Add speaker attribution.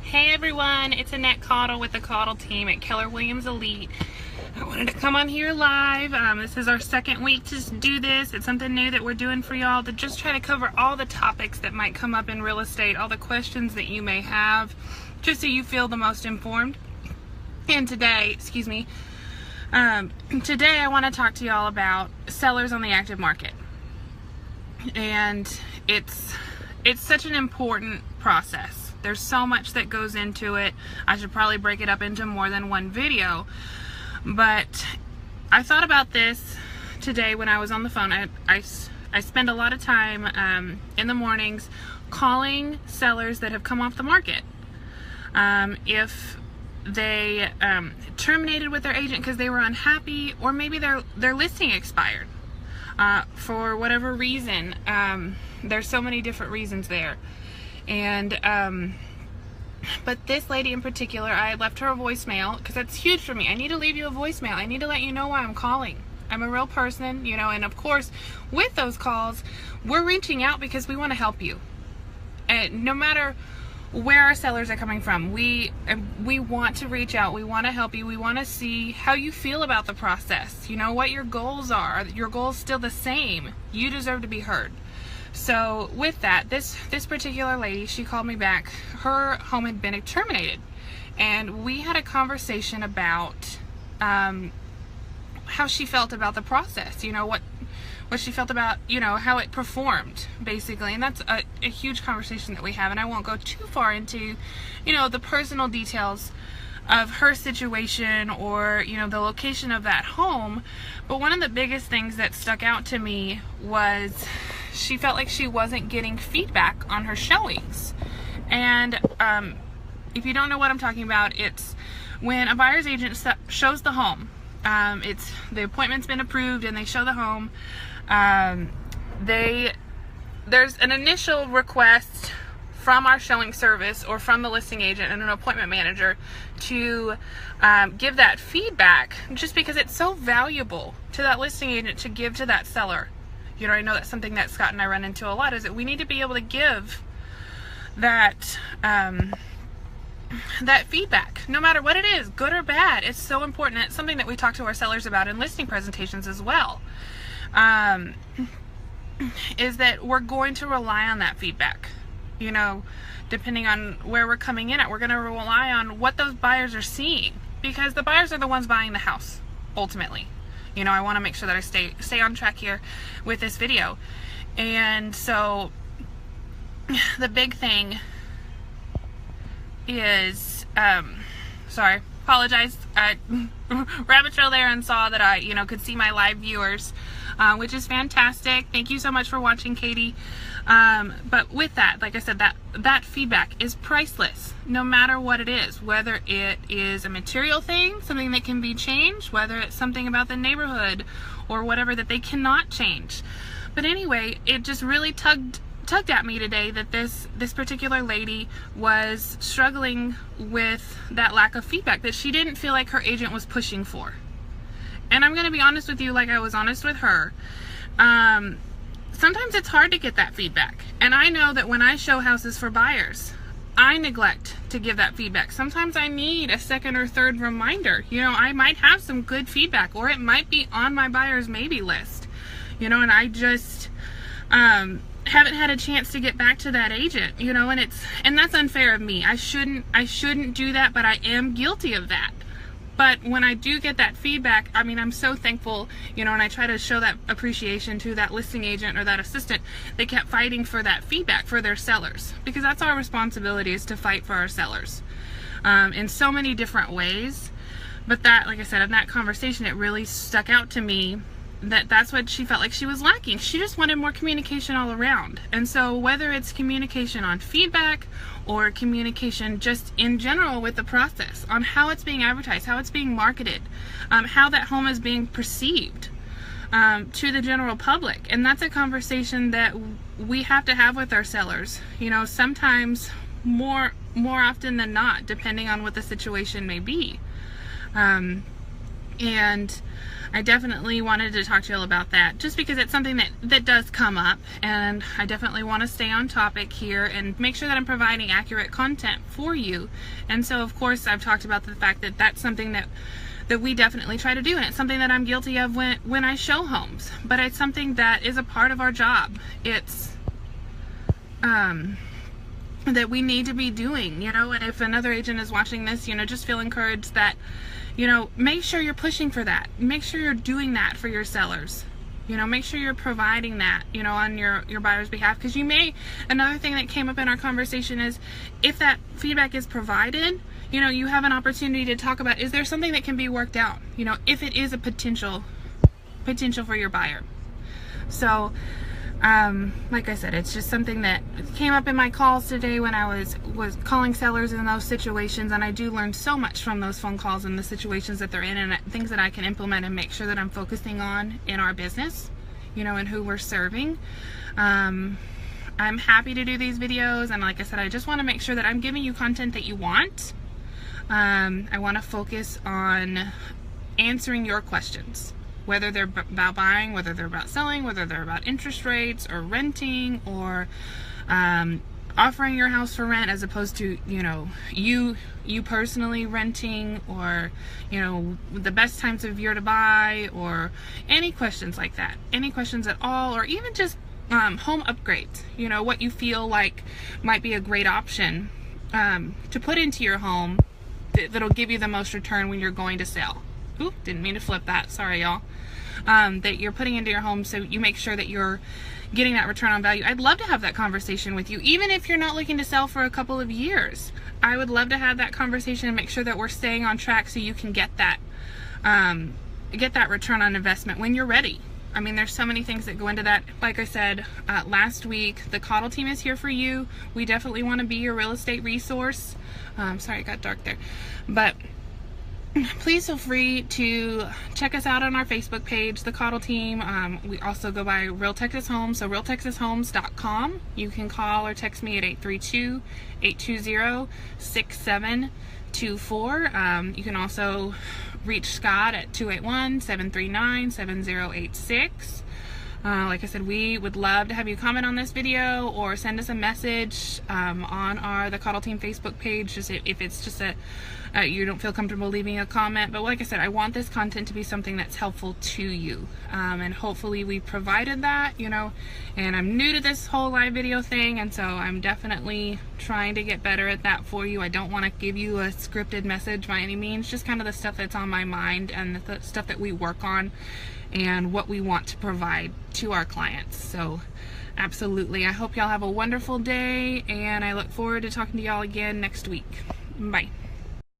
Speaker 1: Hey everyone, it's Annette Caudle with the Caudle team at Keller Williams Elite. I wanted to come on here live. This is our second week to do this. It's something new that we're doing for y'all to just try to cover all the topics that might come up in real estate, all the questions that you may have, just so you feel the most informed. And today, today I want to talk to y'all about sellers on the active market. And it's such an important process. There's so much that goes into it. I should probably break it up into more than one video. But I thought about this today when I was on the phone. I spend a lot of time in the mornings calling sellers that have come off the market. If they terminated with their agent because they were unhappy, or maybe their listing expired for whatever reason. There's so many different reasons there. And but this lady in particular, I left her a voicemail because that's huge for me. I need to leave you a voicemail. I need to let you know why I'm calling. I'm a real person, you know, and of course with those calls we're reaching out because we want to help you. And no matter where our sellers are coming from, we want to reach out. We want to help you. We want to see how you feel about the process, you know, what your goals are. Are your goals still the same? You deserve to be heard. So with that, this particular lady, she called me back. Her home had been terminated, and we had a conversation about how she felt about the process, you know, what she felt about, you know, how it performed basically. And that's a huge conversation that we have, and I won't go too far into, you know, the personal details of her situation or, you know, the location of that home. But one of the biggest things that stuck out to me was she felt like she wasn't getting feedback on her showings. And if you don't know what I'm talking about, it's when a buyer's agent shows the home. It's the appointment's been approved and they show the home. There's an initial request from our showing service or from the listing agent and an appointment manager to give that feedback, just because it's so valuable to that listing agent to give to that seller. You know, I know that's something that Scott and I run into a lot, is that we need to be able to give that that feedback, no matter what it is, good or bad. It's so important. It's something that we talk to our sellers about in listing presentations as well. Is that we're going to rely on that feedback. You know, depending on where we're coming in at, we're going to rely on what those buyers are seeing, because the buyers are the ones buying the house ultimately. You know, I want to make sure that I stay on track here with this video. And so the big thing is, sorry, apologize. Rabbit trail there and saw that I, you know, could see my live viewers, which is fantastic. Thank you so much for watching, Katie. But with that, like I said, that feedback is priceless, no matter what it is, whether it is a material thing, something that can be changed, whether it's something about the neighborhood or whatever that they cannot change. But anyway, it just really tugged at me today that this particular lady was struggling with that lack of feedback that she didn't feel like her agent was pushing for. And I'm going to be honest with you, like I was honest with her. Sometimes it's hard to get that feedback. And I know that when I show houses for buyers, I neglect to give that feedback. Sometimes I need a second or third reminder. You know, I might have some good feedback, or it might be on my buyer's maybe list. You know, and I just haven't had a chance to get back to that agent, you know, and that's unfair of me. I shouldn't do that, but I am guilty of that. But when I do get that feedback, I mean, I'm so thankful, you know, and I try to show that appreciation to that listing agent or that assistant. They kept fighting for that feedback for their sellers, because that's our responsibility, is to fight for our sellers in so many different ways. But that, like I said, in that conversation, it really stuck out to me that that's what she felt like she was lacking. She just wanted more communication all around. And so whether it's communication on feedback or communication just in general with the process, on how it's being advertised, how it's being marketed, how that home is being perceived to the general public. And that's a conversation that we have to have with our sellers, you know, sometimes more often than not, depending on what the situation may be. And I definitely wanted to talk to you all about that, just because it's something that does come up, and I definitely want to stay on topic here and make sure that I'm providing accurate content for you. And so of course I've talked about the fact that that's something that we definitely try to do, and it's something that I'm guilty of when I show homes, but it's something that is a part of our job. It's that we need to be doing, you know. And if another agent is watching this, you know, just feel encouraged that, you know, make sure you're pushing for that. Make sure you're doing that for your sellers. You know, make sure you're providing that, you know, on your buyer's behalf. Because another thing that came up in our conversation is, if that feedback is provided, you know, you have an opportunity to talk about, is there something that can be worked out, you know, if it is a potential for your buyer. So like I said, it's just something that came up in my calls today when I was calling sellers in those situations, and I do learn so much from those phone calls and the situations that they're in, and things that I can implement and make sure that I'm focusing on in our business, you know, and who we're serving. I'm happy to do these videos, and like I said, I just want to make sure that I'm giving you content that you want. I want to focus on answering your questions, whether they're about buying, whether they're about selling, whether they're about interest rates or renting, or offering your house for rent as opposed to, you know, you personally renting, or, you know, the best times of year to buy, or any questions like that, any questions at all, or even just home upgrades, you know, what you feel like might be a great option to put into your home that'll give you the most return when you're going to sell. Oop, didn't mean to flip that, sorry y'all. That you're putting into your home, so you make sure that you're getting that return on value. I'd love to have that conversation with you, even if you're not looking to sell for a couple of years. I would love to have that conversation and make sure that we're staying on track so you can get that return on investment when you're ready. I mean, there's so many things that go into that. Like I said last week, the Caudle team is here for you. We definitely want to be your real estate resource. Sorry, it got dark there. But please feel free to check us out on our Facebook page, the Caudle team. We also go by Real Texas Homes, so realtexashomes.com. You can call or text me at 832-820-6724. You can also reach Scott at 281-739-7086. Like I said, we would love to have you comment on this video or send us a message on the Caudle Team Facebook page, just if it's just you don't feel comfortable leaving a comment. But like I said, I want this content to be something that's helpful to you, and hopefully we provided that, you know. And I'm new to this whole live video thing, and so I'm definitely trying to get better at that for you. I don't want to give you a scripted message by any means, just kind of the stuff that's on my mind and the stuff that we work on and what we want to provide to our clients. So absolutely, I hope y'all have a wonderful day, and I look forward to talking to y'all again next week. Bye.